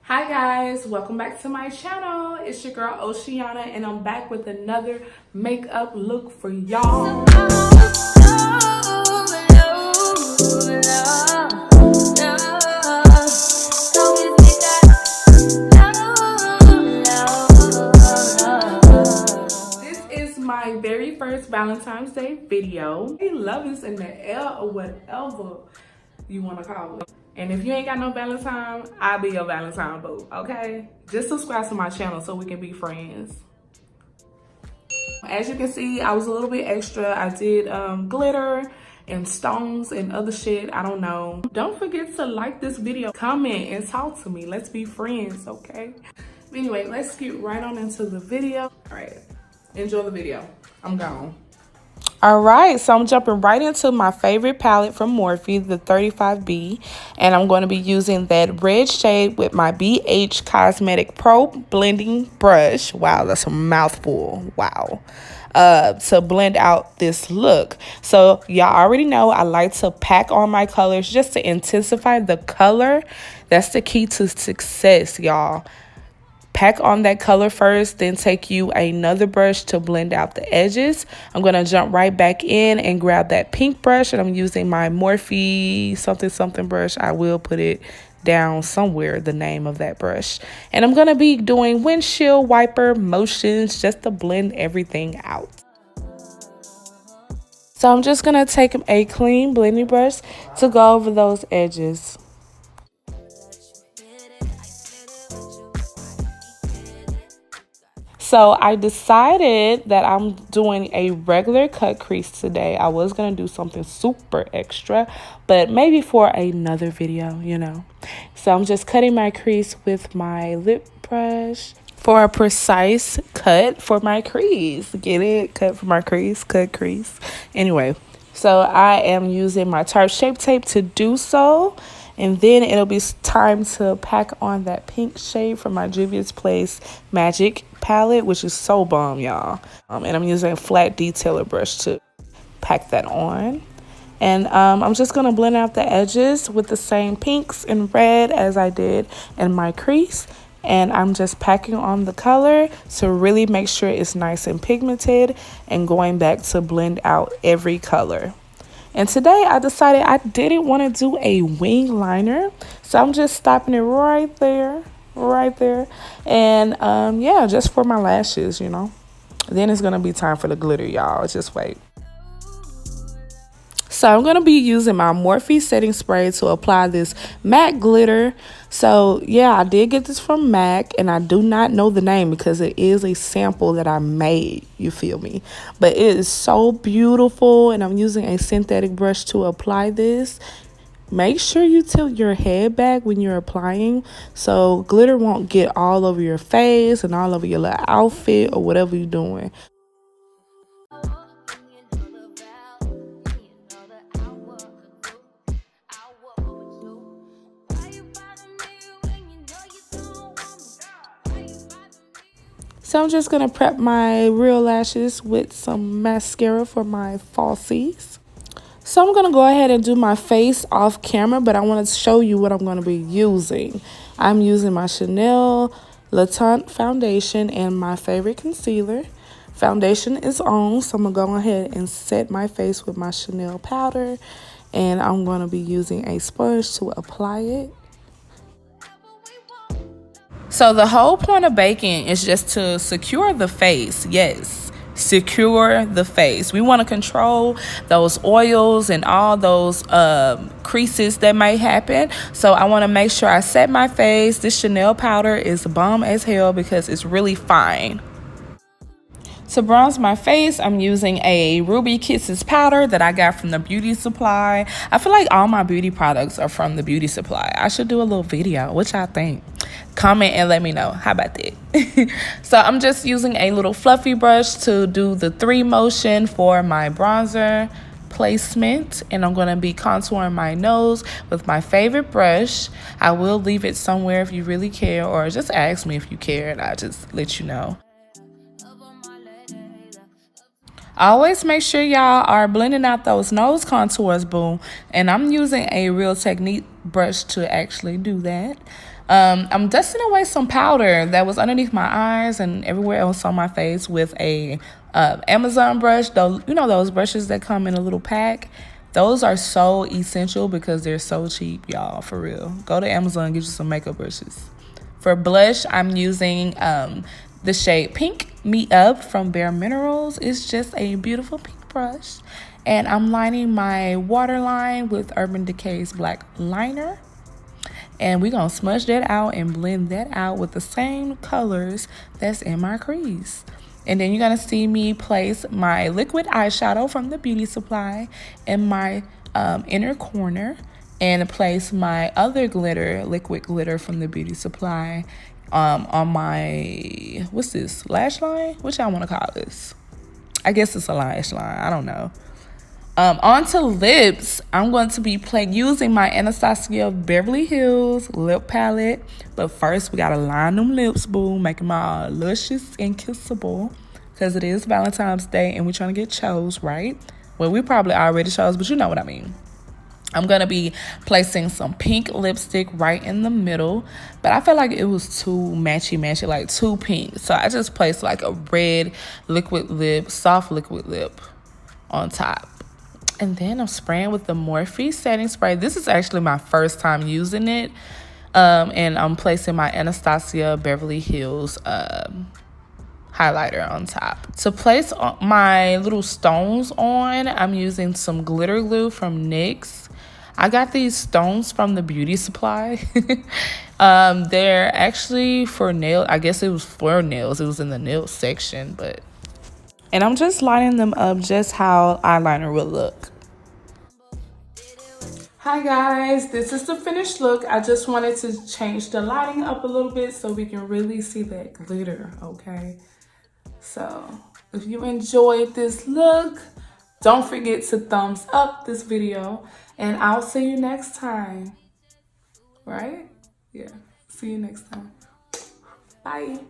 Hi guys, welcome back to my channel. It's your girl Oceana and I'm back with another makeup look for y'all. This is my very first Valentine's Day video. Hey, love is in the air or whatever you want to call it. And if you ain't got no Valentine, I'll be your Valentine boo, okay? Just subscribe to my channel so we can be friends. As you can see, I was a little bit extra. I did glitter and stones and other shit. I don't know. Don't forget to like this video, comment, and talk to me. Let's be friends, okay? Anyway, let's get right on into the video. All right, enjoy the video. I'm gone. All right, so I'm jumping right into my favorite palette from Morphe, the 35B, and I'm going to be using that red shade with my BH Cosmetic Pro blending brush. Wow, that's a mouthful. Wow. To blend out this look. So y'all already know I like to pack on my colors just to intensify the color. That's the key to success, y'all. Pack on that color first, then take you another brush to blend out the edges. I'm going to jump right back in and grab that pink brush, and I'm using my Morphe something brush. I will put it down somewhere, the name of that brush. And I'm going to be doing windshield wiper motions just to blend everything out. So I'm just going to take a clean blending brush to go over those edges. So I decided that I'm doing a regular cut crease today. I was going to do something super extra, but maybe for another video, you know. So I'm just cutting my crease with my lip brush for a precise cut for my crease. Get it? Cut for my crease, cut crease. Anyway, so I am using my Tarte Shape Tape to do so. And then it'll be time to pack on that pink shade from my Juvia's Place Magic palette, which is so bomb, y'all. And I'm using a flat detailer brush to pack that on. And I'm just going to blend out the edges with the same pinks and red as I did in my crease. And I'm just packing on the color to really make sure it's nice and pigmented and going back to blend out every color. And today I decided I didn't want to do a wing liner. So I'm just stopping it right there. And yeah, just for my lashes, you know. Then it's going to be time for the glitter, y'all. Just wait. So I'm going to be using my Morphe setting spray to apply this matte glitter. So yeah, I did get this from MAC, and I do not know the name because it is a sample that I made, you feel me? But it is so beautiful, and I'm using a synthetic brush to apply this. Make sure you tilt your head back when you're applying so glitter won't get all over your face and all over your little outfit or whatever you're doing. So I'm just going to prep my real lashes with some mascara for my falsies. So I'm going to go ahead and do my face off camera, but I want to show you what I'm going to be using. I'm using my Chanel Le Teint foundation and my favorite concealer. Foundation is on, so I'm going to go ahead and set my face with my Chanel powder. And I'm going to be using a sponge to apply it. So the whole point of baking is just to secure the face. Yes, secure the face. We want to control those oils and all those creases that might happen. So I want to make sure I set my face. This Chanel powder is bomb as hell because it's really fine. To bronze my face, I'm using a Ruby Kisses powder that I got from the Beauty Supply. I feel like all my beauty products are from the Beauty Supply. I should do a little video. What y'all think? Comment and let me know. How about that? So I'm just using a little fluffy brush to do the 3 motion for my bronzer placement, and I'm going to be contouring my nose with my favorite brush. I will leave it somewhere if you really care, or just ask me if you care and I'll just let you know. Always make sure y'all are blending out those nose contours, boo. And I'm using a Real Technique brush to actually do that. I'm dusting away some powder that was underneath my eyes and everywhere else on my face with a Amazon brush. Though, you know those brushes that come in a little pack? Those are so essential because they're so cheap, y'all, for real. Go to Amazon and get you some makeup brushes. For blush, I'm using the shade Pink Me Up from Bare Minerals. It's just a beautiful pink brush. And I'm lining my waterline with Urban Decay's black liner. And we're going to smudge that out and blend that out with the same colors that's in my crease. And then you're going to see me place my liquid eyeshadow from the Beauty Supply in my inner corner. And place my other glitter, liquid glitter from the Beauty Supply on my, what's this, lash line? What y'all want to call this? I guess it's a lash line. I don't know. Onto lips, I'm going to be using my Anastasia Beverly Hills lip palette. But first, we got to line them lips, boo. Make them all luscious and kissable. Because it is Valentine's Day and we're trying to get chose, right? Well, we probably already chose, but you know what I mean. I'm going to be placing some pink lipstick right in the middle. But I felt like it was too matchy, like too pink. So I just placed like a red liquid lip, soft liquid lip on top. And then I'm spraying with the Morphe setting spray. This is actually my first time using it. And I'm placing my Anastasia Beverly Hills highlighter on top. To place my little stones on, I'm using some glitter glue from NYX. I got these stones from the Beauty Supply. They're actually for nails. I guess it was for nails. It was in the nail section, but... And I'm just lining them up just how eyeliner will look. Hi guys, this is the finished look. I just wanted to change the lighting up a little bit so we can really see that glitter, okay? So if you enjoyed this look, don't forget to thumbs up this video and I'll see you next time. Right? Yeah, see you next time. Bye.